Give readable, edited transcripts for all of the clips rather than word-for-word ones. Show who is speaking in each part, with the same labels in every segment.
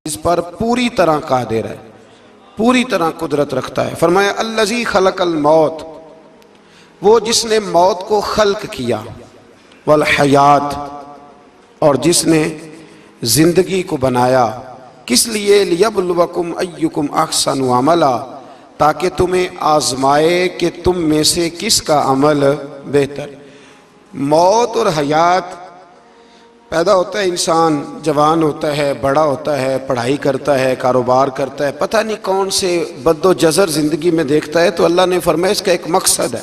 Speaker 1: اس پر پوری طرح قادر ہے، پوری طرح قدرت رکھتا ہے۔ فرمایا الذی خلق الموت، وہ جس نے موت کو خلق کیا، والحیات، اور جس نے زندگی کو بنایا، کس لیے؟ لیبلوکم ایکم احسن عملا، تاکہ تمہیں آزمائے کہ تم میں سے کس کا عمل بہتر۔ موت اور حیات، پیدا ہوتا ہے انسان، جوان ہوتا ہے، بڑا ہوتا ہے، پڑھائی کرتا ہے، کاروبار کرتا ہے، پتہ نہیں کون سے بد و جزر زندگی میں دیکھتا ہے، تو اللہ نے فرمایا اس کا ایک مقصد ہے۔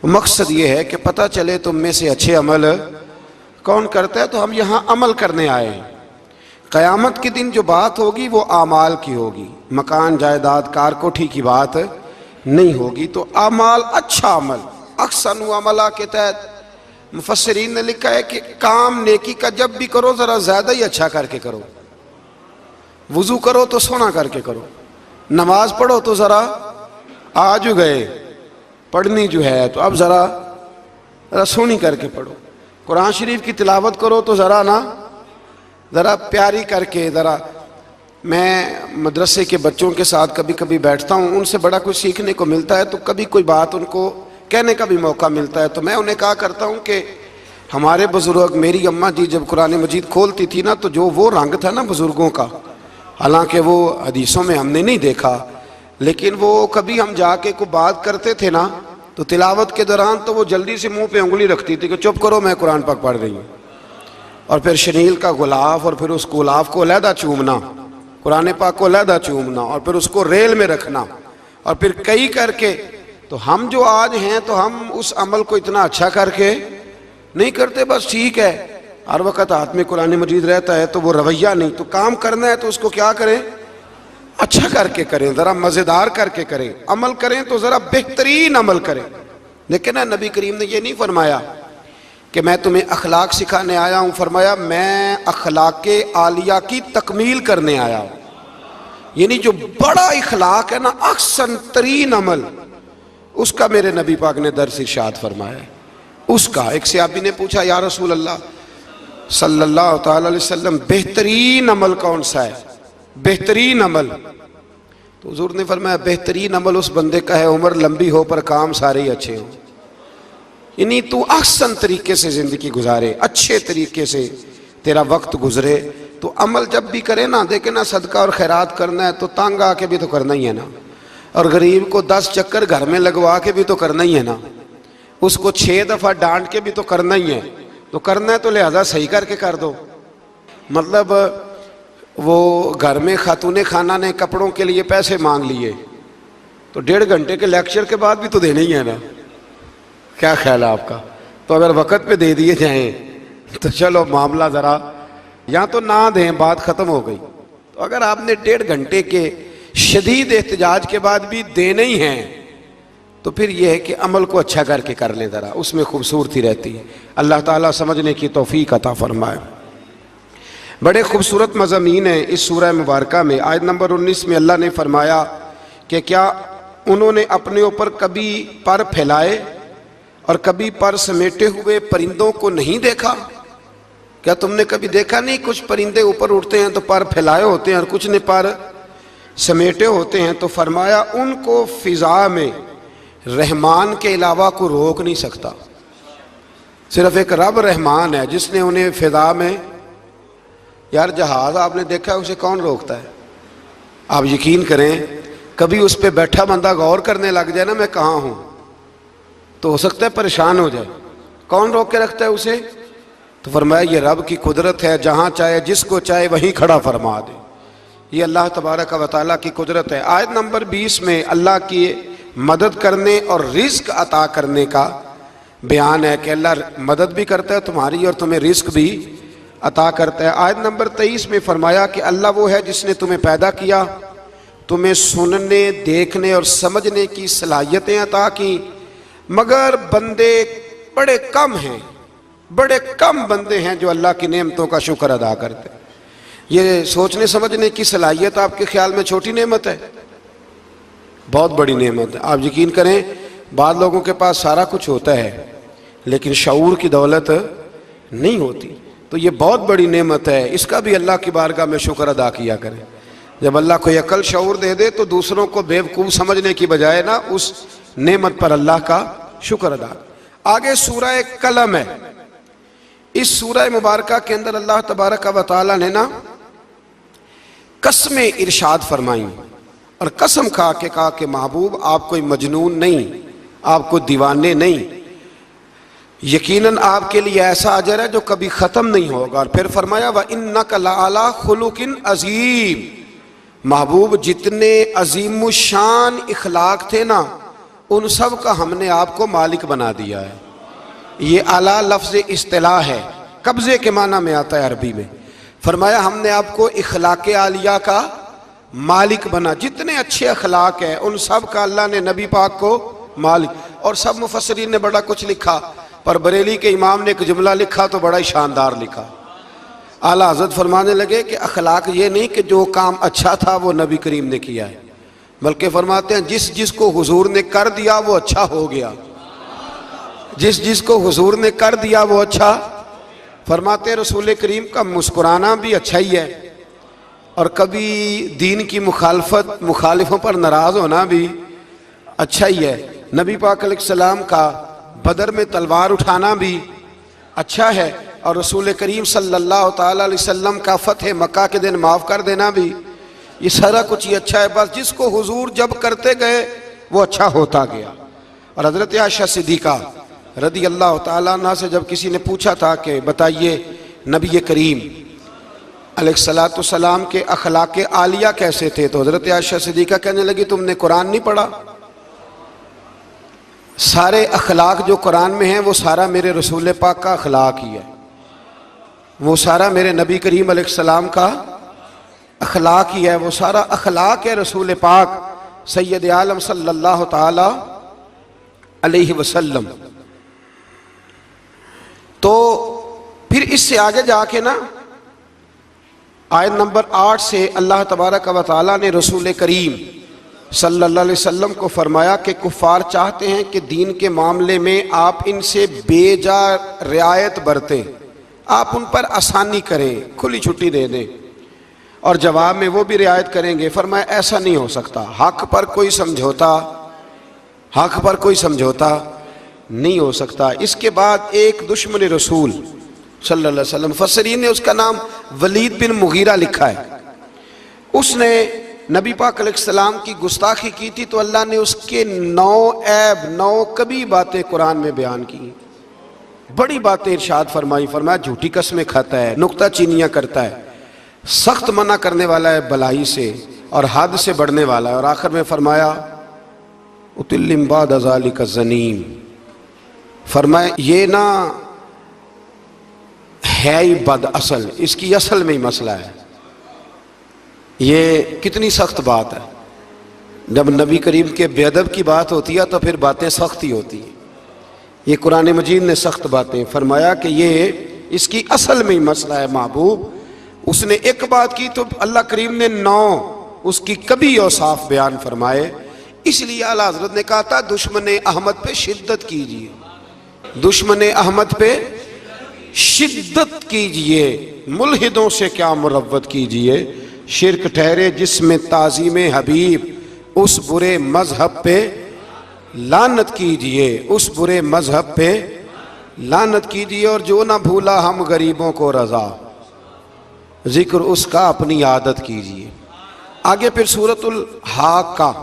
Speaker 1: مقصد یہ ہے کہ پتہ چلے تم میں سے اچھے عمل کون کرتا ہے، تو ہم یہاں عمل کرنے آئے ہیں۔ قیامت کے دن جو بات ہوگی وہ اعمال کی ہوگی، مکان جائیداد کار کوٹھی کی بات نہیں ہوگی۔ تو اعمال، اچھا عمل، احسن عملہ کے تحت مفسرین نے لکھا ہے کہ کام نیکی کا جب بھی کرو ذرا زیادہ ہی اچھا کر کے کرو۔ وضو کرو تو سونا کر کے کرو، نماز پڑھو تو ذرا آج گئے پڑھنی جو ہے تو اب ذرا سونی کر کے پڑھو۔ قرآن شریف کی تلاوت کرو تو ذرا پیاری کر کے۔ ذرا میں مدرسے کے بچوں کے ساتھ کبھی کبھی بیٹھتا ہوں، ان سے بڑا کچھ سیکھنے کو ملتا ہے، تو کبھی کوئی بات ان کو کہنے کا بھی موقع ملتا ہے، تو میں انہیں کہا کرتا ہوں کہ ہمارے بزرگ، میری اماں جی جب قرآن مجید کھولتی تھی نا، تو جو وہ رنگ تھا نا بزرگوں کا، حالانکہ وہ حدیثوں میں ہم نے نہیں دیکھا، لیکن وہ کبھی ہم جا کے کوئی بات کرتے تھے نا، تو تلاوت کے دوران تو وہ جلدی سے منہ پہ انگلی رکھتی تھی کہ چپ کرو میں قرآن پاک پڑھ رہی ہوں، اور پھر شنیل کا غلاف، اور پھر اس غلاف کو علیحدہ چومنا، قرآن پاک کو علیحدہ چومنا، اور پھر اس کو ریل میں رکھنا، اور پھر کئی کر کے۔ تو ہم جو آج ہیں تو ہم اس عمل کو اتنا اچھا کر کے نہیں کرتے، بس ٹھیک ہے ہر وقت ہاتھ میں قرآن مجید رہتا ہے تو وہ رویہ نہیں، تو کام کرنا ہے تو اس کو کیا کریں؟ اچھا کر کے کریں، ذرا مزیدار کر کے کریں، عمل کریں تو ذرا بہترین عمل کریں۔ لیکن نبی کریم نے یہ نہیں فرمایا کہ میں تمہیں اخلاق سکھانے آیا ہوں، فرمایا میں اخلاق عالیہ کی تکمیل کرنے آیا ہوں۔ یعنی جو بڑا اخلاق ہے نا، احسن ترین عمل، اس کا میرے نبی پاک نے درس ارشاد فرمایا ہے۔ اس کا ایک صحابی نے پوچھا یا رسول اللہ صلی اللہ تعالی علیہ وسلم، بہترین عمل کون سا ہے؟ بہترین عمل؟ تو حضور نے فرمایا بہترین عمل اس بندے کا ہے عمر لمبی ہو پر کام سارے ہی اچھے ہوں۔ یعنی تو احسن طریقے سے زندگی گزارے، اچھے طریقے سے تیرا وقت گزرے۔ تو عمل جب بھی کرے نا، دیکھیں نا، صدقہ اور خیرات کرنا ہے تو تانگ آ کے بھی تو کرنا ہی ہے نا، اور غریب کو 10 چکر گھر میں لگوا کے بھی تو کرنا ہی ہے نا، اس کو 6 دفعہ ڈانٹ کے بھی تو کرنا ہی ہے۔ تو کرنا ہے تو لہذا صحیح کر کے کر دو۔ مطلب وہ گھر میں خاتون خانہ نے کپڑوں کے لیے پیسے مانگ لیے تو 1.5 گھنٹے کے لیکچر کے بعد بھی تو دینے ہی ہے نا، کیا خیال ہے آپ کا؟ تو اگر وقت پہ دے دیے جائیں تو چلو معاملہ ذرا، یا تو نہ دیں، بات ختم ہو گئی۔ تو اگر آپ نے 1.5 گھنٹے کے شدید احتجاج کے بعد بھی دینے ہی ہیں تو پھر یہ ہے کہ عمل کو اچھا کر کے کر لیں، ذرا اس میں خوبصورتی رہتی ہے۔ اللہ تعالیٰ سمجھنے کی توفیق عطا فرمائے۔ بڑے خوبصورت مضامین ہیں اس سورہ مبارکہ میں۔ آیت نمبر 19 میں اللہ نے فرمایا کہ کیا انہوں نے اپنے اوپر کبھی پر پھیلائے اور کبھی پر سمیٹے ہوئے پرندوں کو نہیں دیکھا؟ کیا تم نے کبھی دیکھا نہیں کچھ پرندے اوپر اٹھتے ہیں تو پر پھیلائے ہوتے ہیں اور کچھ نے پر سمیٹے ہوتے ہیں؟ تو فرمایا ان کو فضا میں رحمان کے علاوہ کو روک نہیں سکتا، صرف ایک رب رحمان ہے جس نے انہیں فضا میں، یار جہاز آپ نے دیکھا ہے اسے کون روکتا ہے؟ آپ یقین کریں کبھی اس پہ بیٹھا بندہ غور کرنے لگ جائے نا میں کہاں ہوں، تو ہو سکتا ہے پریشان ہو جائے۔ کون روک کے رکھتا ہے اسے؟ تو فرمایا یہ رب کی قدرت ہے، جہاں چاہے جس کو چاہے وہیں کھڑا فرما دے۔ یہ اللہ تبارک و تعالیٰ کی قدرت ہے۔ آیت نمبر 20 میں اللہ کی مدد کرنے اور رزق عطا کرنے کا بیان ہے کہ اللہ مدد بھی کرتا ہے تمہاری اور تمہیں رزق بھی عطا کرتا ہے۔ آیت نمبر 23 میں فرمایا کہ اللہ وہ ہے جس نے تمہیں پیدا کیا، تمہیں سننے، دیکھنے اور سمجھنے کی صلاحیتیں عطا کی، مگر بندے بڑے کم ہیں، بڑے کم بندے ہیں جو اللہ کی نعمتوں کا شکر ادا کرتے ہیں۔ یہ سوچنے سمجھنے کی صلاحیت آپ کے خیال میں چھوٹی نعمت ہے؟ بہت بڑی نعمت ہے۔ آپ یقین کریں بعض لوگوں کے پاس سارا کچھ ہوتا ہے لیکن شعور کی دولت نہیں ہوتی، تو یہ بہت بڑی نعمت ہے، اس کا بھی اللہ کی بارگاہ میں شکر ادا کیا کریں۔ جب اللہ کوئی عقل شعور دے دے تو دوسروں کو بیوقوف سمجھنے کی بجائے نا اس نعمت پر اللہ کا شکر ادا۔ آگے سورہ قلم ہے۔ اس سورہ مبارکہ کے اندر اللہ تبارک و تعالی نے نا قسمیں ارشاد فرمائیں، اور قسم کھا کے کہا کہ محبوب آپ کوئی مجنون نہیں، آپ کو دیوانے نہیں، یقیناً آپ کے لیے ایسا اجر ہے جو کبھی ختم نہیں ہوگا۔ اور پھر فرمایا وَإِنَّكَ لَعَلَىٰ خُلُقٍ عَظِيمٍ، محبوب جتنے عظیم الشان اخلاق تھے نا ان سب کا ہم نے آپ کو مالک بنا دیا ہے۔ یہ اعلیٰ لفظ اصطلاح ہے، قبضے کے معنی میں آتا ہے عربی میں۔ فرمایا ہم نے آپ کو اخلاق عالیہ کا مالک بنا، جتنے اچھے اخلاق ہیں ان سب کا اللہ نے نبی پاک کو مالک۔ اور سب مفسرین نے بڑا کچھ لکھا، پر بریلی کے امام نے ایک جملہ لکھا تو بڑا ہی شاندار لکھا۔ اعلیٰ حضرت فرمانے لگے کہ اخلاق یہ نہیں کہ جو کام اچھا تھا وہ نبی کریم نے کیا ہے، بلکہ فرماتے ہیں جس جس کو حضور نے کر دیا وہ اچھا ہو گیا، جس جس کو حضور نے کر دیا وہ اچھا۔ فرماتے ہیں رسول کریم کا مسکرانا بھی اچھا ہی ہے، اور کبھی دین کی مخالفوں پر ناراض ہونا بھی اچھا ہی ہے۔ نبی پاک علیہ السلام کا بدر میں تلوار اٹھانا بھی اچھا ہے، اور رسول کریم صلی اللہ تعالی علیہ وسلم کا فتح مکہ کے دن معاف کر دینا بھی، یہ سارا کچھ ہی اچھا ہے۔ بس جس کو حضور جب کرتے گئے وہ اچھا ہوتا گیا۔ اور حضرت عائشہ صدیقہ رضی اللہ تعالیٰ عنہ سے جب کسی نے پوچھا تھا کہ بتائیے نبی کریم علیہ السلام کے اخلاق عالیہ کیسے تھے، تو حضرت عائشہ صدیقہ کہنے لگی تم نے قرآن نہیں پڑھا؟ سارے اخلاق جو قرآن میں ہیں وہ سارا میرے رسول پاک کا اخلاق ہی ہے، وہ سارا میرے نبی کریم علیہ السلام کا اخلاق ہی ہے، وہ سارا اخلاق ہے رسول پاک سید عالم صلی اللہ تعالی علیہ وسلم۔ تو پھر اس سے آگے جا کے نا آیت نمبر 8 سے اللہ تبارک و تعالی نے رسول کریم صلی اللہ علیہ وسلم کو فرمایا کہ کفار چاہتے ہیں کہ دین کے معاملے میں آپ ان سے بے جا رعایت برتیں، آپ ان پر آسانی کریں، کھلی چھٹی دے دیں، اور جواب میں وہ بھی رعایت کریں گے۔ فرمایا ایسا نہیں ہو سکتا، حق پر کوئی سمجھوتا نہیں ہو سکتا۔ اس کے بعد ایک دشمن رسول صلی اللہ علیہ وسلم، مفسرین نے اس کا نام ولید بن مغیرہ لکھا ہے، اس نے نبی پاک علیہ السلام کی گستاخی کی تھی، تو اللہ نے اس کے 9 کبھی باتیں قرآن میں بیان کی، بڑی باتیں ارشاد فرمایا جھوٹی قسمیں کھاتا ہے، نکتہ چینیاں کرتا ہے، سخت منع کرنے والا ہے بلائی سے اور حد سے بڑھنے والا ہے، اور آخر میں فرمایا اتلم بعد ذالک الزنیم، فرمایا یہ نا ہے ہی بد اصل، اس کی اصل میں ہی مسئلہ ہے۔ یہ کتنی سخت بات ہے، جب نبی کریم کے بے ادب کی بات ہوتی ہے تو پھر باتیں سخت ہی ہوتی ہیں۔ یہ قرآن مجید نے سخت باتیں فرمایا کہ یہ اس کی اصل میں ہی مسئلہ ہے محبوب۔ اس نے ایک بات کی تو اللہ کریم نے 9 اس کی کبھی اوصاف بیان فرمائے، اس لیے اعلیٰ حضرت نے کہا تھا دشمن احمد پہ شدت کیجئے، دشمن احمد پہ شدت کیجئے، ملحدوں سے کیا مروت کیجئے، شرک ٹھہرے جس میں تعظیم حبیب، اس برے مذہب پہ لعنت کیجئے، اس برے مذہب پہ لعنت کیجئے، اور جو نہ بھولا ہم غریبوں کو رضا، ذکر اس کا اپنی عادت کیجئے۔ آگے پھر سورۃ الحاقہ،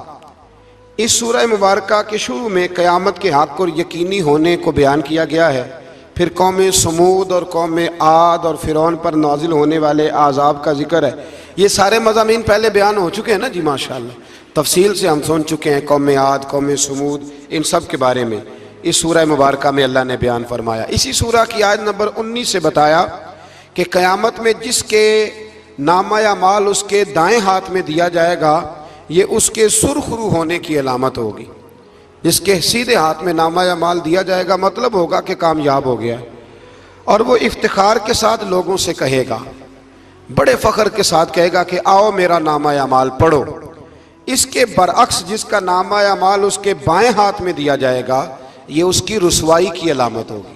Speaker 1: اس سورہ مبارکہ کے شروع میں قیامت کے حق اور یقینی ہونے کو بیان کیا گیا ہے، پھر قوم سمود اور قوم عاد اور فرعون پر نازل ہونے والے عذاب کا ذکر ہے۔ یہ سارے مضامین پہلے بیان ہو چکے ہیں نا جی، ماشاءاللہ تفصیل سے ہم سن چکے ہیں، قوم عاد، قوم سمود، ان سب کے بارے میں اس سورہ مبارکہ میں اللہ نے بیان فرمایا۔ اسی سورہ کی آیت نمبر 19 سے بتایا کہ قیامت میں جس کے نامہ اعمال اس کے دائیں ہاتھ میں دیا جائے گا، یہ اس کے سرخ رو ہونے کی علامت ہوگی۔ جس کے سیدھے ہاتھ میں نامہ اعمال دیا جائے گا مطلب ہوگا کہ کامیاب ہو گیا، اور وہ افتخار کے ساتھ لوگوں سے کہے گا، بڑے فخر کے ساتھ کہے گا کہ آؤ میرا نامہ اعمال پڑھو۔ اس کے برعکس جس کا نامہ اعمال اس کے بائیں ہاتھ میں دیا جائے گا، یہ اس کی رسوائی کی علامت ہوگی،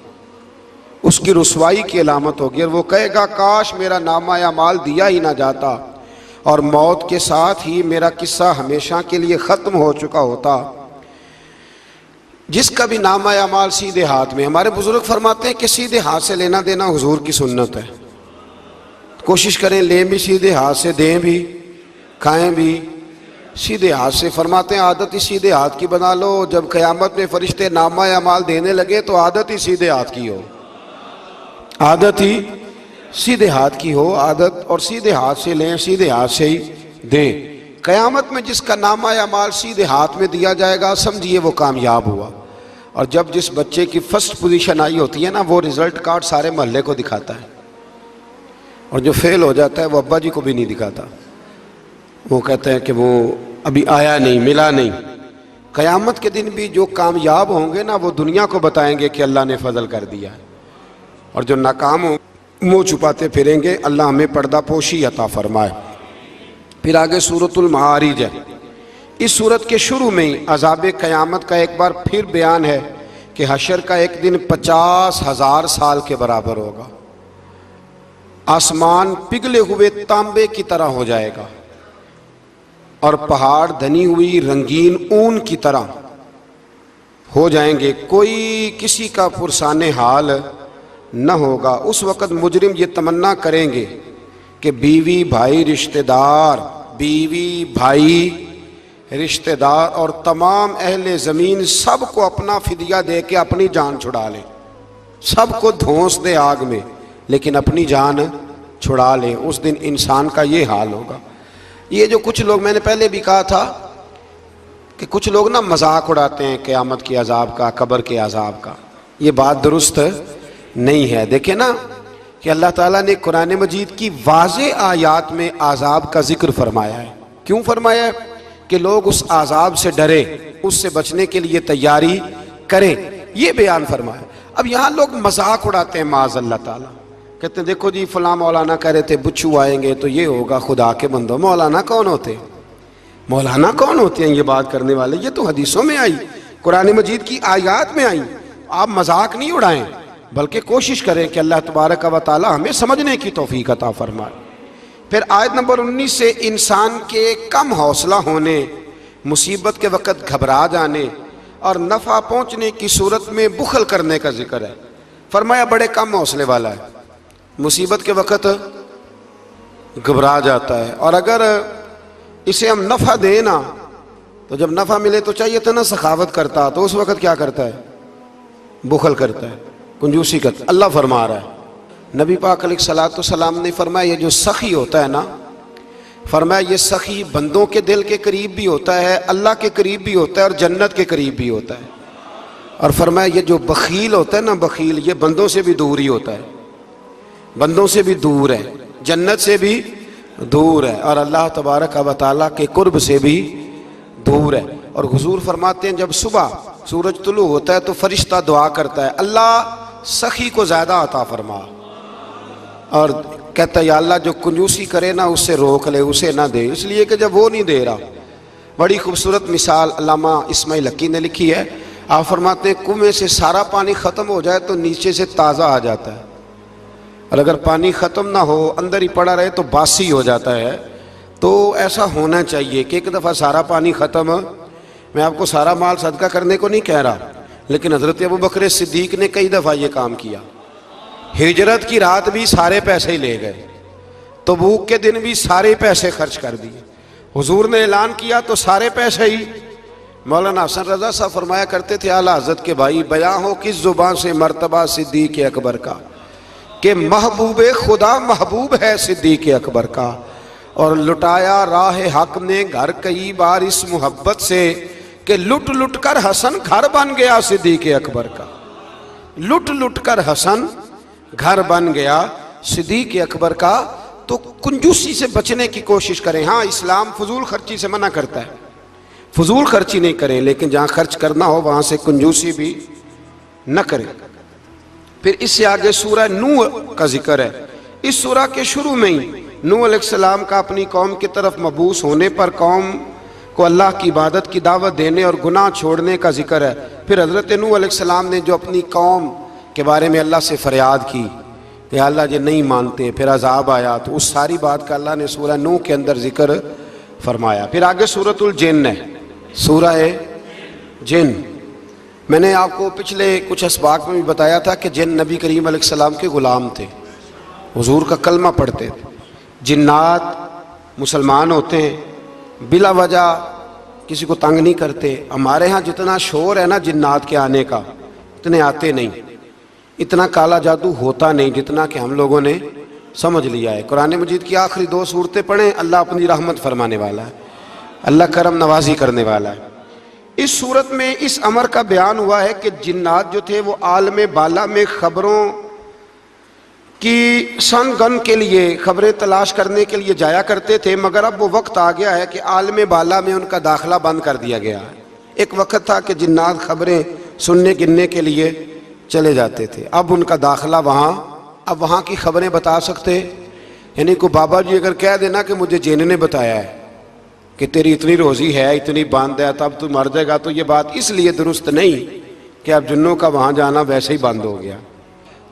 Speaker 1: اس کی رسوائی کی علامت ہوگی، اور وہ کہے گا کاش میرا نامہ اعمال دیا ہی نہ جاتا، اور موت کے ساتھ ہی میرا قصہ ہمیشہ کے لیے ختم ہو چکا ہوتا، جس کا بھی نامہ اعمال سیدھے ہاتھ میں۔ ہمارے بزرگ فرماتے ہیں کہ سیدھے ہاتھ سے لینا دینا حضور کی سنت ہے، کوشش کریں لیں بھی سیدھے ہاتھ سے، دیں بھی، کھائیں بھی سیدھے ہاتھ سے۔ فرماتے ہیں عادت ہی سیدھے ہاتھ کی بنا لو، جب قیامت میں فرشتے نامہ اعمال دینے لگے تو عادت ہی سیدھے ہاتھ کی ہو، عادت ہی سیدھے ہاتھ کی ہو، عادت، اور سیدھے ہاتھ سے لیں، سیدھے ہاتھ سے ہی دیں۔ قیامت میں جس کا نامہ اعمال سیدھے ہاتھ میں دیا جائے گا سمجھیے وہ کامیاب ہوا۔ اور جب جس بچے کی فرسٹ پوزیشن آئی ہوتی ہے نا، وہ رزلٹ کارڈ سارے محلے کو دکھاتا ہے، اور جو فیل ہو جاتا ہے وہ ابا جی کو بھی نہیں دکھاتا، وہ کہتے ہیں کہ وہ ابھی آیا نہیں، ملا نہیں۔ قیامت کے دن بھی جو کامیاب ہوں گے نا وہ دنیا کو بتائیں گے کہ اللہ نے فضل کر دیا ہے، اور جو ناکام ہوں منہ چھپاتے پھریں گے۔ اللہ ہمیں پردہ پوشی عطا فرمائے۔ پھر آگے سورۃ المعارج ہے۔ اس سورت کے شروع میں ہی عذاب قیامت کا ایک بار پھر بیان ہے کہ حشر کا ایک دن 50,000 سال کے برابر ہوگا، آسمان پگھلے ہوئے تانبے کی طرح ہو جائے گا، اور پہاڑ دھنی ہوئی رنگین اون کی طرح ہو جائیں گے، کوئی کسی کا پرسان حال نہ ہوگا۔ اس وقت مجرم یہ تمنا کریں گے کہ بیوی بھائی رشتہ دار اور تمام اہل زمین سب کو اپنا فدیہ دے کے اپنی جان چھڑا لیں، سب کو دھونس دے آگ میں لیکن اپنی جان چھڑا لیں۔ اس دن انسان کا یہ حال ہوگا۔ یہ جو کچھ لوگ، میں نے پہلے بھی کہا تھا کہ کچھ لوگ نا مذاق اڑاتے ہیں قیامت کے عذاب کا، قبر کے عذاب کا، یہ بات درست نہیں ہے۔ دیکھیں نا کہ اللہ تعالیٰ نے قرآن مجید کی واضح آیات میں عذاب کا ذکر فرمایا ہے۔ کیوں فرمایا ہے؟ کہ لوگ اس عذاب سے ڈرے، اس سے بچنے کے لیے تیاری کریں، یہ بیان فرمایا۔ اب یہاں لوگ مذاق اڑاتے ہیں معاذ اللہ تعالیٰ، کہتے ہیں دیکھو جی فلاں مولانا کہہ رہے تھے بچھو آئیں گے تو یہ ہوگا۔ خدا کے بندو، مولانا کون ہوتے ہیں؟ مولانا کون ہوتے ہیں یہ بات کرنے والے؟ یہ تو حدیثوں میں آئی، قرآن مجید کی آیات میں آئی۔ آپ مذاق نہیں اڑائیں بلکہ کوشش کریں کہ اللہ تبارک و تعالی ہمیں سمجھنے کی توفیق عطا فرمائے۔ پھر آیت نمبر 19 سے انسان کے کم حوصلہ ہونے، مصیبت کے وقت گھبرا جانے اور نفع پہنچنے کی صورت میں بخل کرنے کا ذکر ہے۔ فرمایا بڑے کم حوصلے والا ہے، مصیبت کے وقت گھبرا جاتا ہے، اور اگر اسے ہم نفع دیں نا تو جب نفع ملے تو چاہیے تھا نا سخاوت کرتا، تو اس وقت کیا کرتا ہے؟ بخل کرتا ہے، کنجوسی کرتا ہے۔ اللہ فرما رہا ہے، نبی پاک علیہ الصلوۃ والسلام نے فرمایا یہ جو سخی ہوتا ہے نا، فرمایا یہ سخی بندوں کے دل کے قریب بھی ہوتا ہے، اللہ کے قریب بھی ہوتا ہے، اور جنت کے قریب بھی ہوتا ہے۔ اور فرمایا یہ جو بخیل ہوتا ہے نا، بخیل، یہ بندوں سے بھی دور ہی ہوتا ہے، بندوں سے بھی دور ہے، جنت سے بھی دور ہے، اور اللہ تبارک و تعالیٰ کے قرب سے بھی دور ہے۔ اور حضور فرماتے ہیں جب صبح سورج طلوع ہوتا ہے تو فرشتہ دعا کرتا ہے، اللہ سخی کو زیادہ عطا فرما، اور کہتا ہے یا اللہ جو کنجوسی کرے نا اس سے روک لے، اسے نہ دے، اس لیے کہ جب وہ نہیں دے رہا۔ بڑی خوبصورت مثال علامہ اسماعیل حقی نے لکھی ہے۔ آپ فرماتے ہیں کنویں سے سارا پانی ختم ہو جائے تو نیچے سے تازہ آ جاتا ہے، اور اگر پانی ختم نہ ہو اندر ہی پڑا رہے تو باسی ہو جاتا ہے۔ تو ایسا ہونا چاہیے کہ ایک دفعہ سارا پانی ختم، میں آپ کو سارا مال صدقہ کرنے کو نہیں کہہ رہا، لیکن حضرت ابوبکر صدیق نے کئی دفعہ یہ کام کیا۔ ہجرت کی رات بھی سارے پیسے ہی لے گئے، تبوک کے دن بھی سارے پیسے خرچ کر دیے، حضور نے اعلان کیا تو سارے پیسے ہی۔ مولانا حسن رضا صاحب فرمایا کرتے تھے اعلیٰ حضرت کے بھائی، بیاں ہو کس زبان سے مرتبہ صدیق اکبر کا، کہ محبوب خدا محبوب ہے صدیق اکبر کا، اور لٹایا راہ حق نے گھر کئی بار اس محبت سے، کہ لٹ لٹ کر حسن گھر بن گیا صدیق اکبر کا، لٹ لٹ کر حسن گھر بن گیا صدیق اکبر کا۔ تو کنجوسی سے بچنے کی کوشش کریں۔ ہاں اسلام فضول خرچی سے منع کرتا ہے، فضول خرچی نہیں کریں، لیکن جہاں خرچ کرنا ہو وہاں سے کنجوسی بھی نہ کریں۔ پھر اس سے آگے سورہ نوح کا ذکر ہے۔ اس سورہ کے شروع میں ہی نوح علیہ السلام کا اپنی قوم کی طرف مبعوث ہونے پر قوم کو اللہ کی عبادت کی دعوت دینے اور گناہ چھوڑنے کا ذکر ہے۔ پھر حضرت نوح علیہ السلام نے جو اپنی قوم کے بارے میں اللہ سے فریاد کی کہ اللہ جی نہیں مانتے، پھر عذاب آیا، تو اس ساری بات کا اللہ نے سورہ نوح کے اندر ذکر فرمایا۔ پھر آگے سورۃ الجن ہے، سورہ جن۔ میں نے آپ کو پچھلے کچھ اسباق میں بھی بتایا تھا کہ جن نبی کریم علیہ السلام کے غلام تھے، حضور کا کلمہ پڑھتے تھے۔ جنات مسلمان ہوتے ہیں، بلا وجہ کسی کو تنگ نہیں کرتے۔ ہمارے ہاں جتنا شور ہے نا جنات کے آنے کا، اتنے آتے نہیں، اتنا کالا جادو ہوتا نہیں جتنا کہ ہم لوگوں نے سمجھ لیا ہے۔ قرآن مجید کی آخری 2 سورتیں پڑھیں، اللہ اپنی رحمت فرمانے والا ہے، اللہ کرم نوازی کرنے والا ہے۔ اس صورت میں اس امر کا بیان ہوا ہے کہ جنات جو تھے وہ عالم بالا میں خبروں کی سن گن کے لیے، خبریں تلاش کرنے کے لیے جایا کرتے تھے، مگر اب وہ وقت آ گیا ہے کہ عالم بالا میں ان کا داخلہ بند کر دیا گیا ہے۔ ایک وقت تھا کہ جنات خبریں سننے گننے کے لیے چلے جاتے تھے، اب ان کا داخلہ اب وہاں کی خبریں بتا سکتے، یعنی کو بابا جی اگر کہہ دینا کہ مجھے جن نے بتایا ہے کہ تیری اتنی روزی ہے، اتنی باندھ ہے، تب تو مر جائے گا، تو یہ بات اس لیے درست نہیں کہ اب جنوں کا وہاں جانا ویسے ہی بند ہو گیا۔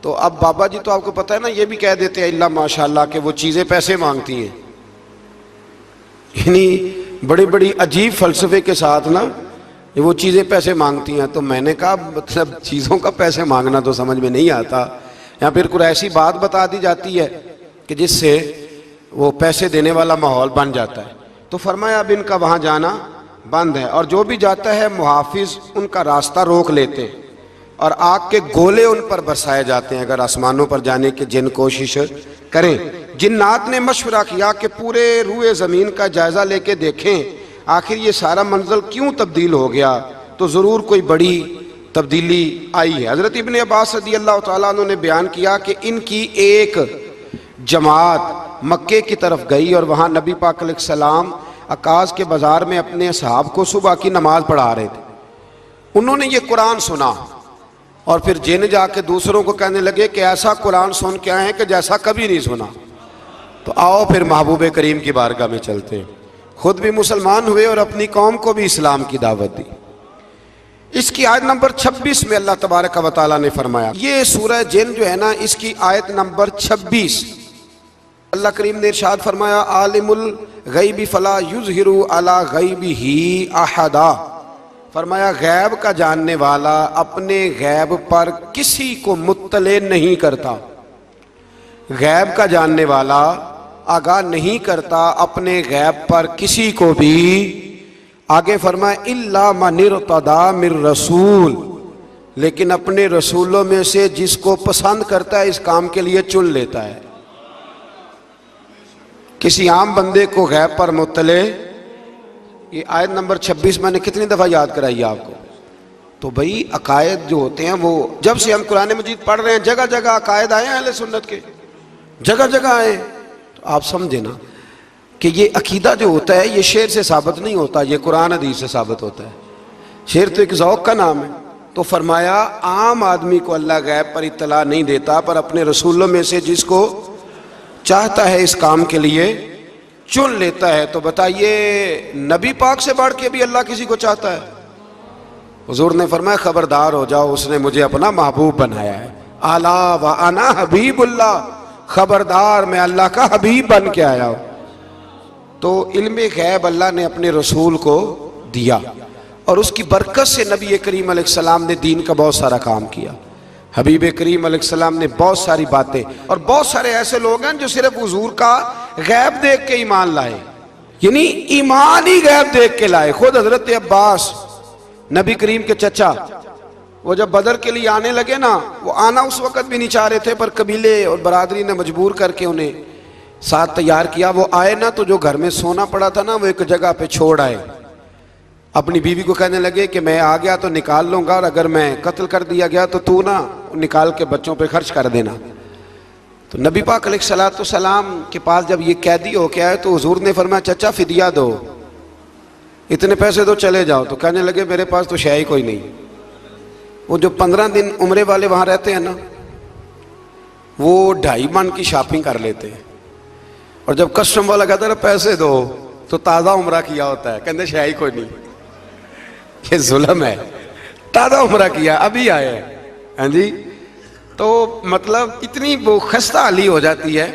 Speaker 1: تو اب بابا جی تو آپ کو پتہ ہے نا، یہ بھی کہہ دیتے ہیں اللہ ماشاءاللہ کہ وہ چیزیں پیسے مانگتی ہیں، یعنی بڑی بڑی عجیب فلسفے کے ساتھ نا وہ چیزیں پیسے مانگتی ہیں۔ تو میں نے کہا مطلب چیزوں کا پیسے مانگنا تو سمجھ میں نہیں آتا، یا پھر کوئی ایسی بات بتا دی جاتی ہے کہ جس سے وہ پیسے دینے والا ماحول بن جاتا ہے۔ تو فرمایا اب ان کا وہاں جانا بند ہے، اور جو بھی جاتا ہے محافظ ان کا راستہ روک لیتے ہیں، اور آگ کے گولے ان پر برسائے جاتے ہیں اگر آسمانوں پر جانے کی جن کوشش کریں۔ جنات نے مشورہ کیا کہ پورے روئے زمین کا جائزہ لے کے دیکھیں آخر یہ سارا منظر کیوں تبدیل ہو گیا، تو ضرور کوئی بڑی تبدیلی آئی ہے۔ حضرت ابن عباس رضی اللہ تعالیٰ عنہ نے بیان کیا کہ ان کی ایک جماعت مکے کی طرف گئی، اور وہاں نبی پاک علیہ السلام عکاظ کے بازار میں اپنے اصحاب کو صبح کی نماز پڑھا رہے تھے۔ انہوں نے یہ قرآن سنا، اور پھر جن جا کے دوسروں کو کہنے لگے کہ ایسا قرآن سن کے آئے ہیں کہ جیسا کبھی نہیں سنا۔ تو آؤ پھر محبوب کریم کی بارگاہ میں چلتے ہیں، خود بھی مسلمان ہوئے اور اپنی قوم کو بھی اسلام کی دعوت دی۔ اس کی آیت نمبر 26 میں اللہ تبارک و تعالیٰ نے فرمایا، یہ سورہ جن جو ہے نا، اس کی آیت نمبر 26، اللہ کریم نے ارشاد فرمایا عالم الغیب فلا یظہر علی غیبہ احدا، فرمایا غیب کا جاننے والا اپنے غیب پر کسی کو مطلع نہیں کرتا، غیب کا جاننے والا آگاہ نہیں کرتا اپنے غیب پر کسی کو بھی۔ آگے فرمایا الا من ارتضی من رسول، لیکن اپنے رسولوں میں سے جس کو پسند کرتا ہے اس کام کے لیے چن لیتا ہے۔ کسی عام بندے کو غیب پر مطلع، یہ آیت نمبر 26 میں نے کتنی دفعہ یاد کرائی آپ کو؟ تو بھئی عقائد جو ہوتے ہیں وہ جب سے ہم قرآن مجید پڑھ رہے ہیں جگہ جگہ عقائد آئے ہیں اہل سنت کے، جگہ جگہ آئے ہیں، تو آپ سمجھیں نا کہ یہ عقیدہ جو ہوتا ہے یہ شعر سے ثابت نہیں ہوتا، یہ قرآن حدیث سے ثابت ہوتا ہے۔ شعر تو ایک ذوق کا نام ہے۔ تو فرمایا عام آدمی کو اللہ غیب پر اطلاع نہیں دیتا، پر اپنے رسولوں میں سے جس کو چاہتا ہے اس کام کے لیے چن لیتا ہے۔ تو بتائیے نبی پاک سے بڑھ کے بھی اللہ کسی کو چاہتا ہے؟ حضور نے فرمایا خبردار ہو جاؤ، اس نے مجھے اپنا محبوب بنایا ہے، الا وانا حبیب اللہ، خبردار میں اللہ کا حبیب بن کے آیا ہوں۔ تو علم غیب اللہ نے اپنے رسول کو دیا، اور اس کی برکت سے نبی کریم علیہ السلام نے دین کا بہت سارا کام کیا۔ حبیب کریم علیہ السلام نے بہت ساری باتیں، اور بہت سارے ایسے لوگ ہیں جو صرف حضور کا غیب دیکھ کے ایمان لائے، یعنی ایمان ہی غیب دیکھ کے لائے۔ خود حضرت عباس نبی کریم کے چچا، وہ جب بدر کے لیے آنے لگے نا، وہ آنا اس وقت بھی نہیں چاہ رہے تھے، پر قبیلے اور برادری نے مجبور کر کے انہیں ساتھ تیار کیا۔ وہ آئے نا تو جو گھر میں سونا پڑا تھا نا وہ ایک جگہ پہ چھوڑ آئے، اپنی بیوی کو کہنے لگے کہ میں آ گیا تو نکال لوں گا، اور اگر میں قتل کر دیا گیا تو تو نا نکال کے بچوں پہ خرچ کر دینا۔ تو نبی پاک علیہ الصلوۃ والسلام کے پاس جب یہ قیدی ہو کے آئے تو حضور نے فرمایا چچا فدیہ دو، اتنے پیسے دو چلے جاؤ۔ تو کہنے لگے میرے پاس تو شے ہی کوئی نہیں۔ وہ جو 15 دن عمرے والے وہاں رہتے ہیں نا، وہ 2.5 من کی شاپنگ کر لیتے ہیں، اور جب کسٹم والا کہتا ہے نا پیسے دو تو تازہ عمرہ کیا ہوتا ہے، کہتے شے ہی کوئی نہیں۔ یہ ظلم ہے، تازہ عمرہ کیا ابھی آئے ہیں، ہاں جی۔ تو مطلب اتنی وہ خستہ حالی ہو جاتی ہے.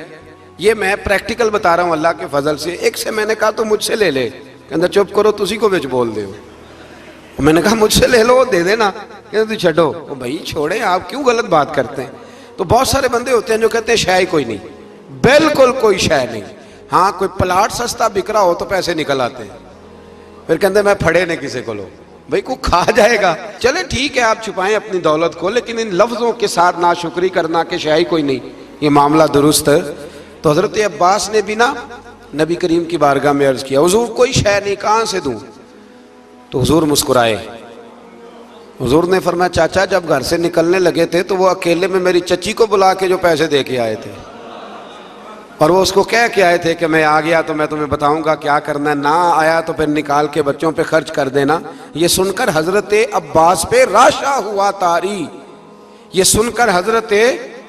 Speaker 1: یہ میں پریکٹیکل بتا رہا ہوں اللہ کے فضل سے. ایک سے میں نے کہا تو مجھ سے لے لے, کہتا چپ کرو تسی کو بچ بول دے ہو. میں نے کہا مجھ سے لے لو دے دینا, کہتا تو چھڈو. بھائی چھوڑیں, آپ کیوں غلط بات کرتے ہیں. تو بہت سارے بندے ہوتے ہیں جو کہتے ہیں شے ہی کوئی نہیں, بالکل کوئی شے نہیں. ہاں کوئی پلاٹ سستا بک رہا ہو تو پیسے نکل آتے ہیں, پھر کہتے ہیں میں پھڑے نے کسی کو لو. بھائی کو کھا جائے گا, چلے ٹھیک ہے آپ چھپائیں اپنی دولت کو, لیکن ان لفظوں کے ساتھ ناشکری کرنا کہ شے ہی کوئی نہیں, یہ معاملہ درست ہے. تو حضرت عباس نے بھی نا نبی کریم کی بارگاہ میں عرض کیا, حضور کوئی شے نہیں, کہاں سے دوں. تو حضور مسکرائے. حضور نے فرمایا چاچا جب گھر سے نکلنے لگے تھے تو وہ اکیلے میں میری چچی کو بلا کے جو پیسے دے کے آئے تھے, اور وہ اس کو کہہ کے آئے تھے کہ میں آ گیا تو میں تمہیں بتاؤں گا کیا کرنا ہے, نہ آیا تو پھر نکال کے بچوں پہ خرچ کر دینا. یہ سن کر حضرت عباس پہ راشا ہوا طاری. یہ سن کر حضرت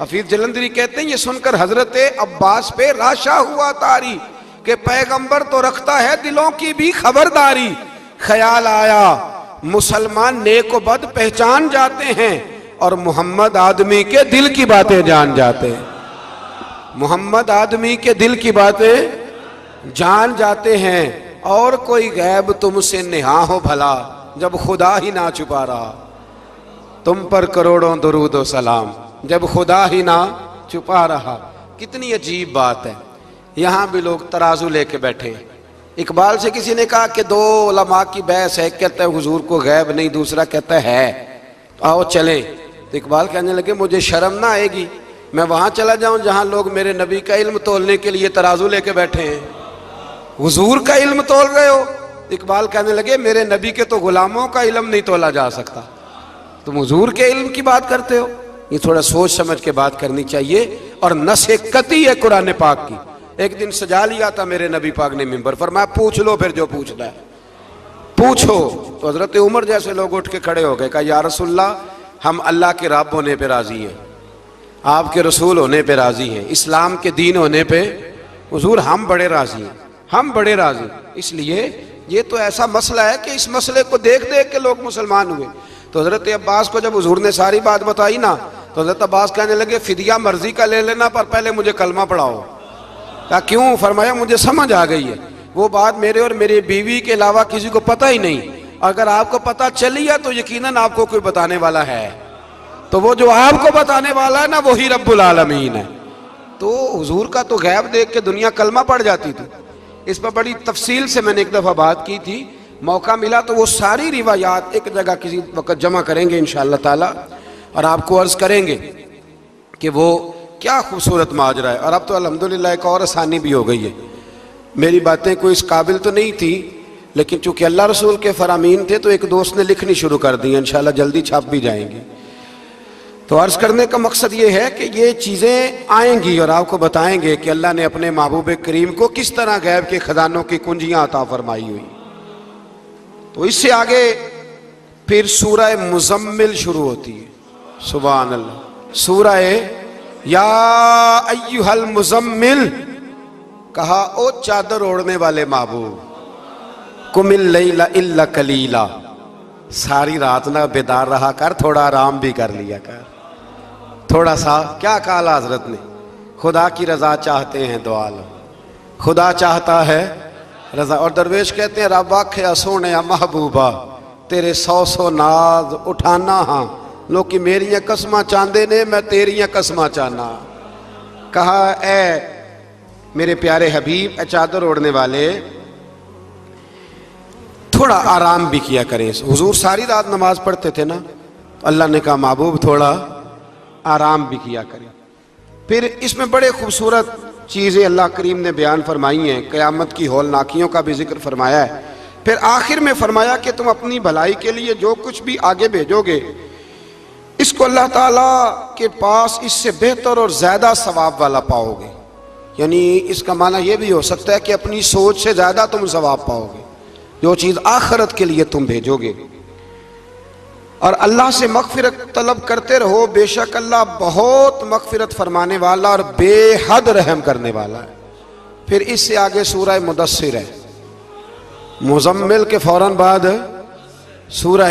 Speaker 1: حفیظ جلندری کہتے ہیں یہ سن کر حضرت عباس پہ راشا ہوا طاری کہ پیغمبر تو رکھتا ہے دلوں کی بھی خبرداری. خیال آیا مسلمان نیک و بد پہچان جاتے ہیں, اور محمد آدمی کے دل کی باتیں جان جاتے ہیں. محمد آدمی کے دل کی باتیں جان جاتے ہیں, اور کوئی غیب تم سے نہا ہو بھلا جب خدا ہی نہ چھپا رہا. تم پر کروڑوں درود و سلام جب خدا ہی نہ چھپا رہا. کتنی عجیب بات ہے. یہاں بھی لوگ ترازو لے کے بیٹھے ہیں. اقبال سے کسی نے کہا کہ دو علماء کی بحث ہے, کہتا ہے حضور کو غیب نہیں, دوسرا کہتا ہے آؤ چلیں. تو اقبال کہنے لگے مجھے شرم نہ آئے گی میں وہاں چلا جاؤں جہاں لوگ میرے نبی کا علم تولنے کے لیے ترازو لے کے بیٹھے ہیں, حضور کا علم تول رہے ہو. اقبال کہنے لگے میرے نبی کے تو غلاموں کا علم نہیں تولا جا سکتا, تم حضور کے علم کی بات کرتے ہو. یہ تھوڑا سوچ سمجھ کے بات کرنی چاہیے, اور نص قطعی ہے قرآن پاک کی. ایک دن سجا لیا تھا میرے نبی پاک نے منبر, فرمایا پوچھ لو پھر جو پوچھنا ہے پوچھو. تو حضرت عمر جیسے لوگ اٹھ کے کھڑے ہو گئے, کہا یا رسول اللہ ہم اللہ کے رب ہونے پہ راضی ہیں, آپ کے رسول ہونے پہ راضی ہیں, اسلام کے دین ہونے پہ حضور ہم بڑے راضی ہیں, ہم بڑے راضی. اس لیے یہ تو ایسا مسئلہ ہے کہ اس مسئلے کو دیکھ دیکھ کے لوگ مسلمان ہوئے. تو حضرت عباس کو جب حضور نے ساری بات بتائی نا, تو حضرت عباس کہنے لگے فدیہ مرضی کا لے لینا پر پہلے مجھے کلمہ پڑھاؤ. کہا کیوں؟ فرمایا مجھے سمجھ آ گئی ہے, وہ بات میرے اور میری بیوی کے علاوہ کسی کو پتہ ہی نہیں, اگر آپ کو پتہ چلی ہے تو یقیناً آپ کو کوئی بتانے والا ہے, تو وہ جو آپ کو بتانے والا ہے نا وہی رب العالمین ہے. تو حضور کا تو غیب دیکھ کے دنیا کلمہ پڑھ جاتی تھی. اس پر بڑی تفصیل سے میں نے ایک دفعہ بات کی تھی, موقع ملا تو وہ ساری روایات ایک جگہ کسی وقت جمع کریں گے انشاءاللہ تعالی, اور آپ کو عرض کریں گے کہ وہ کیا خوبصورت ماجرا ہے. اور اب تو الحمدللہ ایک اور آسانی بھی ہو گئی ہے. میری باتیں کوئی اس قابل تو نہیں تھی, لیکن چونکہ اللہ رسول کے فرامین تھے تو ایک دوست نے لکھنی شروع کر دی, انشاءاللہ جلدی چھپ بھی جائیں گی. تو عرض کرنے کا مقصد یہ ہے کہ یہ چیزیں آئیں گی اور آپ کو بتائیں گے کہ اللہ نے اپنے محبوب کریم کو کس طرح غیب کے خزانوں کی کنجیاں عطا فرمائی ہوئی. تو اس سے آگے پھر سورہ مزمل شروع ہوتی ہے. سبحان اللہ. سورہ یا ایھا المزمل, کہا او چادر اوڑھنے والے محبوب, قم اللیل الا قلیلا, ساری رات نہ بیدار رہا کر, تھوڑا آرام بھی کر لیا کر, تھوڑا سا. کیا کہا حضرت نے؟ خدا کی رضا چاہتے ہیں دعا لو, خدا چاہتا ہے رضا. اور درویش کہتے ہیں رب آکھیا سونے محبوبہ تیرے 100 ناز اٹھانا ہاں, لوکی میریاں قسماں چاندے نے میں تیریاں قسماں چاہنا. کہا اے میرے پیارے حبیب, اے چادر اوڑھنے والے, تھوڑا آرام بھی کیا کریں. حضور ساری رات نماز پڑھتے تھے نا, اللہ نے کہا محبوب تھوڑا آرام بھی کیا کریں. پھر اس میں بڑے خوبصورت چیزیں اللہ کریم نے بیان فرمائی ہیں, قیامت کی ہولناکیوں کا بھی ذکر فرمایا ہے. پھر آخر میں فرمایا کہ تم اپنی بھلائی کے لیے جو کچھ بھی آگے بھیجو گے اس کو اللہ تعالیٰ کے پاس اس سے بہتر اور زیادہ ثواب والا پاؤ گے. یعنی اس کا معنی یہ بھی ہو سکتا ہے کہ اپنی سوچ سے زیادہ تم ثواب پاؤ گے جو چیز آخرت کے لیے تم بھیجو گے. اور اللہ سے مغفرت طلب کرتے رہو, بے شک اللہ بہت مغفرت فرمانے والا اور بے حد رحم کرنے والا ہے. پھر اس سے آگے سورہ مدثر ہے. مزمل کے فوراً بعد سورہ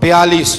Speaker 1: 42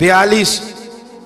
Speaker 1: 42।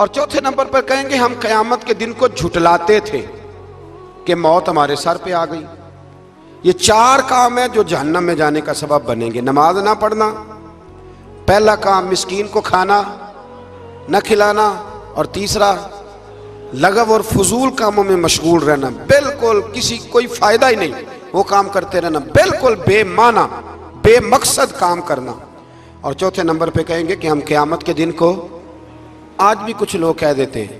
Speaker 1: اور چوتھے نمبر پر کہیں گے ہم قیامت کے دن کو جھٹلاتے تھے کہ موت ہمارے سر پہ آ گئی۔ یہ 4 کام ہیں جو جہنم میں جانے کا سبب بنیں گے۔ نماز نہ پڑھنا، پہلا کام مسکین کو کھانا نہ کھلانا، اور تیسرا لغو اور فضول کاموں میں مشغول رہنا، بالکل کسی کوئی فائدہ ہی نہیں وہ کام کرتے رہنا، بالکل بے معنی بے مقصد کام کرنا۔ اور چوتھے نمبر پہ کہیں گے کہ ہم قیامت کے دن کو، آج بھی کچھ لوگ کہہ دیتے ہیں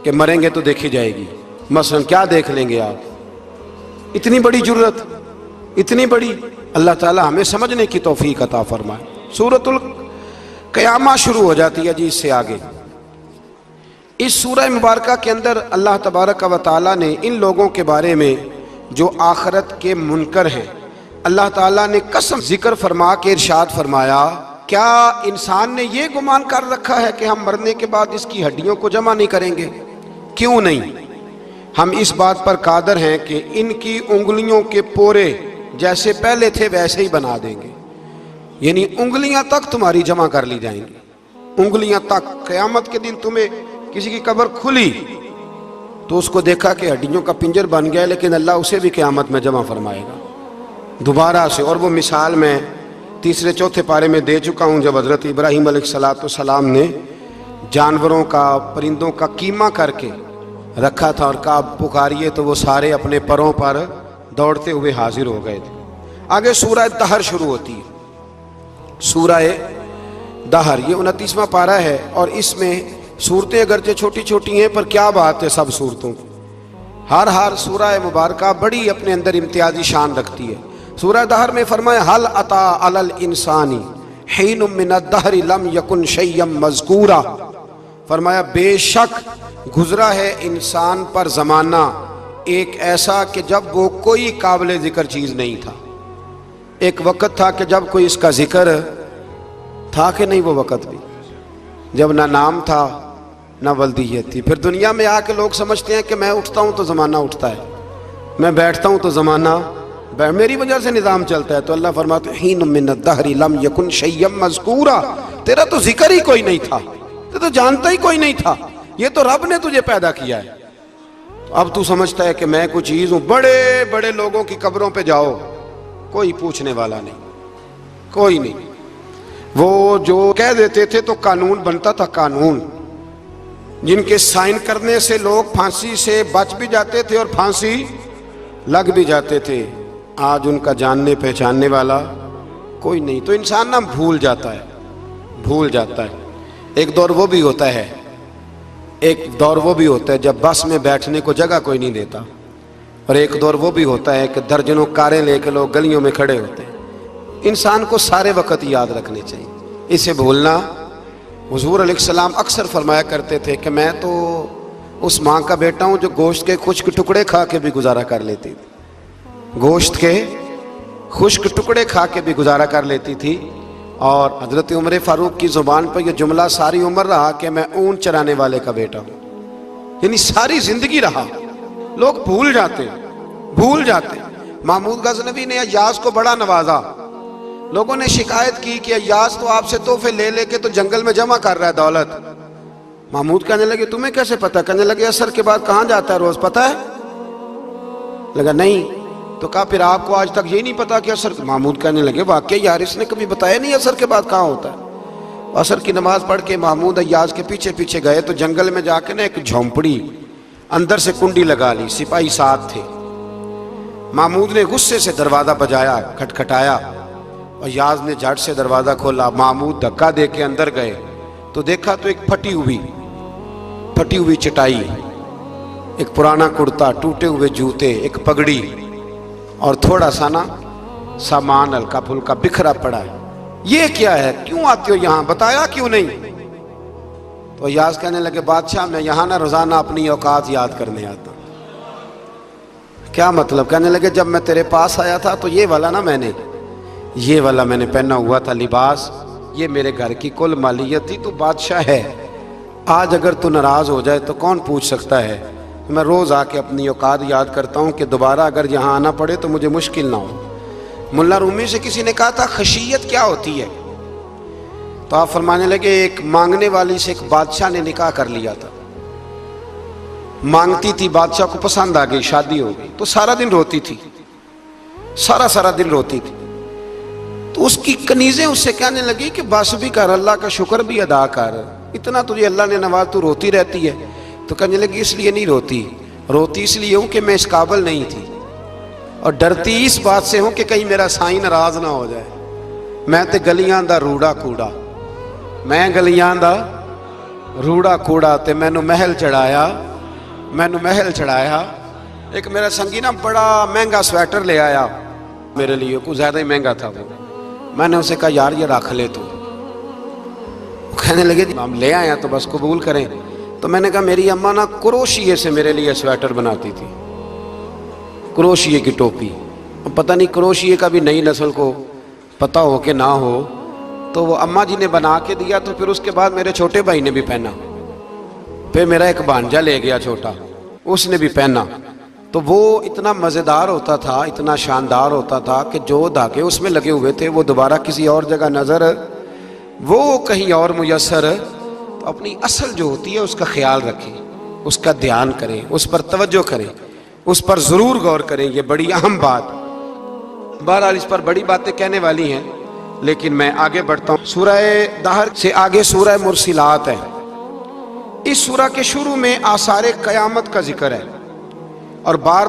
Speaker 1: کہ مریں گے تو دیکھی جائے گی، مثلا کیا دیکھ لیں گے آپ؟ اتنی بڑی جرت، اتنی بڑی، اللہ تعالی ہمیں سمجھنے کی توفیق عطا فرمائے۔ سورۃ القیامہ شروع ہو جاتی ہے جی اس سے آگے۔ اس سورہ مبارکہ کے اندر اللہ تبارک و تعالیٰ نے ان لوگوں کے بارے میں جو آخرت کے منکر ہیں، اللہ تعالیٰ نے قسم ذکر فرما کے ارشاد فرمایا، کیا انسان نے یہ گمان کر رکھا ہے کہ ہم مرنے کے بعد اس کی ہڈیوں کو جمع نہیں کریں گے؟ کیوں نہیں، ہم اس بات پر قادر ہیں کہ ان کی انگلیوں کے پورے جیسے پہلے تھے ویسے ہی بنا دیں گے، یعنی انگلیاں تک تمہاری جمع کر لی جائیں گی، انگلیاں تک۔ قیامت کے دن تمہیں کسی کی قبر کھلی تو اس کو دیکھا کہ ہڈیوں کا پنجر بن گیا، لیکن اللہ اسے بھی قیامت میں جمع فرمائے گا دوبارہ سے۔ اور وہ مثال میں 3-4 پارے میں دے چکا ہوں، جب حضرت ابراہیم علیہ السلام نے جانوروں کا، پرندوں کا قیمہ کر کے رکھا تھا اور کہا پکاریے، تو وہ سارے اپنے پروں پر دوڑتے ہوئے حاضر ہو گئے تھے۔ آگے سورہ دہر شروع ہوتی ہے، سورہ دہر، یہ 29واں پارہ ہے، اور اس میں صورتیں اگرچہ چھوٹی چھوٹی ہیں پر کیا بات ہے سب صورتوں کی، ہر سورہ مبارکہ بڑی اپنے اندر امتیازی شان رکھتی ہے۔ سورہ دہر میں فرمایا حل اتی علی الانسان حین من الدہر لم یکن شیئا مذکورا، فرمایا بے شک گزرا ہے انسان پر زمانہ ایک ایسا کہ جب وہ کوئی قابل ذکر چیز نہیں تھا۔ ایک وقت تھا کہ جب کوئی اس کا ذکر تھا کہ نہیں، وہ وقت بھی جب نہ نام تھا نہ ولدیت تھی۔ پھر دنیا میں آ کے لوگ سمجھتے ہیں کہ میں اٹھتا ہوں تو زمانہ اٹھتا ہے، میں بیٹھتا ہوں تو زمانہ میری وجہ سے نظام چلتا ہے۔ تو اللہ فرماتے ہیں حین من الدہر لم یکن شیئا مذکورا، تیرا تو ذکر ہی کوئی نہیں تھا، تو جانتا ہی کوئی نہیں تھا، یہ تو رب نے تجھے پیدا کیا ہے۔ تو اب تو سمجھتا ہے کہ میں کوئی چیز ہوں۔ بڑے بڑے لوگوں کی قبروں پہ جاؤ، کوئی پوچھنے والا نہیں، کوئی نہیں۔ وہ جو کہہ دیتے تھے تو قانون بنتا تھا، قانون جن کے سائن کرنے سے لوگ پھانسی سے بچ بھی جاتے تھے اور پھانسی لگ بھی جاتے تھے، آج ان کا جاننے پہچاننے والا کوئی نہیں۔ تو انسان نا بھول جاتا ہے۔ ایک دور وہ بھی ہوتا ہے جب بس میں بیٹھنے کو جگہ کوئی نہیں دیتا، اور ایک دور وہ بھی ہوتا ہے کہ درجنوں کاریں لے کے لوگ گلیوں میں کھڑے ہوتے ہیں۔ انسان کو سارے وقت یاد رکھنے چاہیے، اسے بھولنا۔ حضور علیہ السلام اکثر فرمایا کرتے تھے کہ میں تو اس ماں کا بیٹا ہوں جو گوشت کے خشک ٹکڑے کھا کے بھی گزارا کر لیتی تھی، گوشت کے خشک ٹکڑے کھا کے بھی گزارا کر لیتی تھی۔ اور حضرت عمر فاروق کی زبان پر یہ جملہ ساری عمر رہا کہ میں اونٹ چرانے والے کا بیٹا ہوں، یعنی ساری زندگی رہا۔ لوگ بھول جاتے۔ محمود غزنوی نے ایاز کو بڑا نوازا، لوگوں نے شکایت کی کہ ایاز تو آپ سے تحفے لے لے کے تو جنگل میں جمع کر رہا ہے دولت۔ محمود کہنے لگے تمہیں کیسے پتا؟ کہنے لگے عصر کے بعد کہاں جاتا ہے روز، پتا ہے؟ لگا نہیں۔ تو کہا پھر آپ کو آج تک یہ نہیں پتا کہ عصر؟ محمود کہنے لگے واقعی یار اس نے کبھی بتایا نہیں عصر کے بعد کہاں ہوتا ہے۔ عصر کی نماز پڑھ کے محمود ایاز کے پیچھے پیچھے گئے تو جنگل میں جا کے نا ایک جھونپڑی اندر سے کنڈی لگا لی، سپاہی ساتھ تھے۔ محمود نے غصے سے دروازہ بجایا، کھٹکھٹایا، ایاز نے جھٹ سے دروازہ کھولا۔ محمود دھکا دے کے اندر گئے تو دیکھا تو ایک پھٹی ہوئی چٹائی، ایک پرانا کرتا، ٹوٹے ہوئے جوتے، ایک پگڑی اور تھوڑا سا نا سامان ہلکا پھلکا بکھرا پڑا ہے۔ یہ کیا ہے؟ کیوں آتے ہو یہاں؟ بتایا کیوں نہیں؟ تو ایاز کہنے لگے بادشاہ میں یہاں نا روزانہ اپنی اوقات یاد کرنے آتا ہوں۔ کیا مطلب؟ کہنے لگے جب میں تیرے پاس آیا تھا تو یہ والا میں نے پہنا ہوا تھا لباس، یہ میرے گھر کی کل مالیت تھی، تو بادشاہ ہے، آج اگر تو ناراض ہو جائے تو کون پوچھ سکتا ہے؟ میں روز آ کے اپنی اوقات یاد کرتا ہوں کہ دوبارہ اگر یہاں آنا پڑے تو مجھے مشکل نہ ہو۔ ملا رومی سے کسی نے کہا تھا خشیت کیا ہوتی ہے؟ تو آپ فرمانے لگے ایک مانگنے والی سے ایک بادشاہ نے نکاح کر لیا تھا، مانگتی تھی، بادشاہ کو پسند آ گئی، شادی ہو گئی، تو سارا دن روتی تھی، سارا دن روتی تھی۔ تو اس کی کنیزیں اس سے کہنے لگی کہ بس بھی کر، اللہ کا شکر بھی ادا کر، اتنا تجھے اللہ نے نواز، تو روتی رہتی ہے۔ تو کہنے لگی اس لیے نہیں روتی اس لیے ہوں کہ میں اس قابل نہیں تھی، اور ڈرتی اس بات سے ہوں کہ کہیں میرا سائیں ناراض نہ ہو جائے۔ میں تے گلیاں دا روڑا کوڑا، میں گلیاں دا روڑا کوڑا تے مینو محل چڑھایا۔ ایک میرا سنگی نا بڑا مہنگا سویٹر لے آیا میرے لیے، کچھ زیادہ ہی مہنگا تھا وہ۔ میں نے اسے کہا یار یہ رکھ لے تو، وہ کہنے لگے ہم لے آئے تو بس قبول کریں۔ تو میں نے کہا میری اماں نا کروشیے سے میرے لیے سویٹر بناتی تھی، کروشیے کی ٹوپی، پتہ نہیں کروشیے کا بھی نئی نسل کو پتہ ہو کہ نہ ہو، تو وہ اماں جی نے بنا کے دیا، تو پھر اس کے بعد میرے چھوٹے بھائی نے بھی پہنا، پھر میرا ایک بھانجا لے گیا چھوٹا، اس نے بھی پہنا۔ تو وہ اتنا مزیدار ہوتا تھا، اتنا شاندار ہوتا تھا کہ جو دھاگے اس میں لگے ہوئے تھے وہ دوبارہ کسی اور جگہ نظر، وہ کہیں اور میسر۔ تو اپنی اصل جو ہوتی ہے اس کا خیال رکھیں، اس کا دھیان کریں، اس پر توجہ کریں، اس پر ضرور غور کریں، یہ بڑی اہم بات۔ بہرحال اس پر بڑی باتیں کہنے والی ہیں، لیکن میں آگے بڑھتا ہوں۔ سورہ دہر سے آگے سورہ مرسلات ہے۔ اس سورہ کے شروع میں آثار قیامت کا ذکر ہے، اور بار